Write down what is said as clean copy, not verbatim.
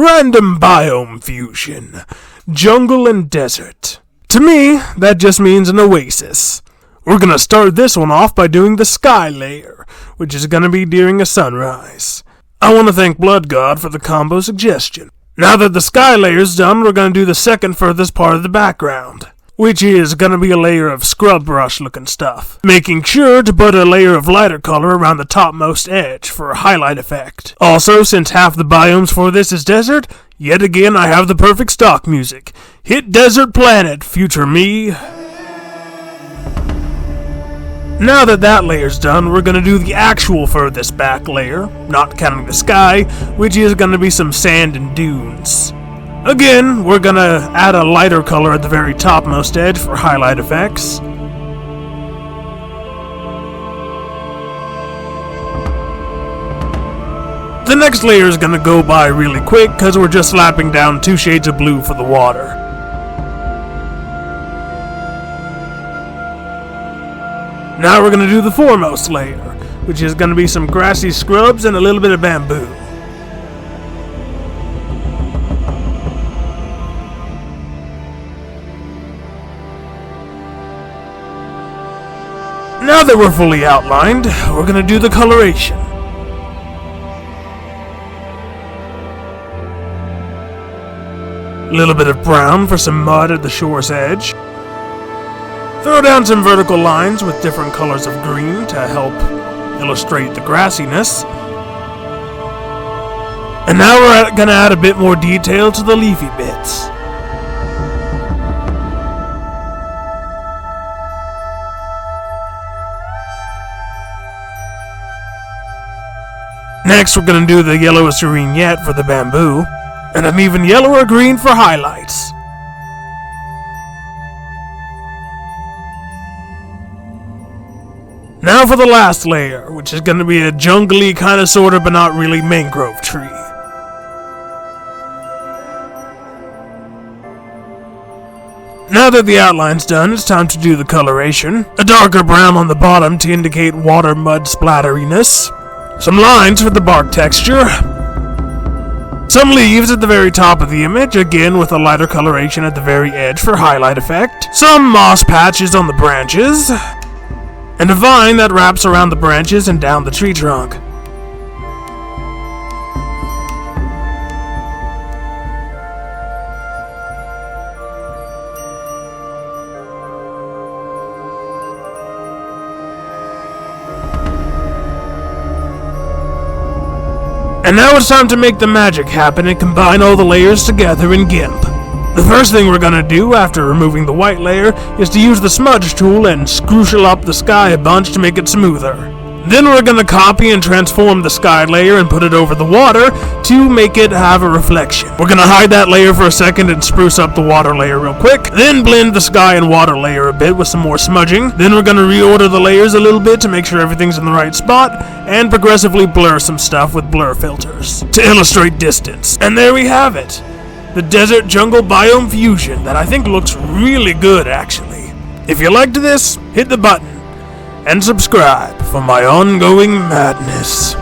Random biome fusion. Jungle and desert. To me, that just means an oasis. We're gonna start this one off by doing the sky layer, which is gonna be during a sunrise. I want to thank Blood God for the combo suggestion. Now that the sky layer's done, we're gonna do the second furthest part of the background, which is gonna be a layer of scrub brush looking stuff, making sure to put a layer of lighter color around the topmost edge for a highlight effect. Also, since half the biomes for this is desert, yet again I have the perfect stock music. Hit Desert Planet, future me. Now that that layer's done, we're gonna do the actual furthest back layer, not counting the sky, which is gonna be some sand and dunes. Again, we're gonna add a lighter color at the very topmost edge for highlight effects. The next layer is gonna go by really quick because we're just slapping down 2 shades of blue for the water. Now we're gonna do the foremost layer, which is gonna be some grassy scrubs and a little bit of bamboo. Now that we're fully outlined, we're gonna do the coloration. A little bit of brown for some mud at the shore's edge. Throw down some vertical lines with different colors of green to help illustrate the grassiness. And now we're gonna add a bit more detail to the leafy bits. Next, we're gonna do the yellowest green yet for the bamboo, and an even yellower green for highlights. Now for the last layer, which is gonna be a jungly kinda sorta but not really mangrove tree. Now that the outline's done, it's time to do the coloration. A darker brown on the bottom to indicate water mud splatteriness. Some lines for the bark texture. Some leaves at the very top of the image, again with a lighter coloration at the very edge for highlight effect. Some moss patches on the branches. And a vine that wraps around the branches and down the tree trunk. And now it's time to make the magic happen and combine all the layers together in GIMP. The first thing we're gonna do after removing the white layer is to use the smudge tool and scrooshel up the sky a bunch to make it smoother. Then we're gonna copy and transform the sky layer and put it over the water to make it have a reflection. We're gonna hide that layer for a second and spruce up the water layer real quick, then blend the sky and water layer a bit with some more smudging. Then we're gonna reorder the layers a little bit to make sure everything's in the right spot, and progressively blur some stuff with blur filters to illustrate distance. And there we have it. The desert jungle biome fusion that I think looks really good actually. If you liked this, hit the button and subscribe for my ongoing madness.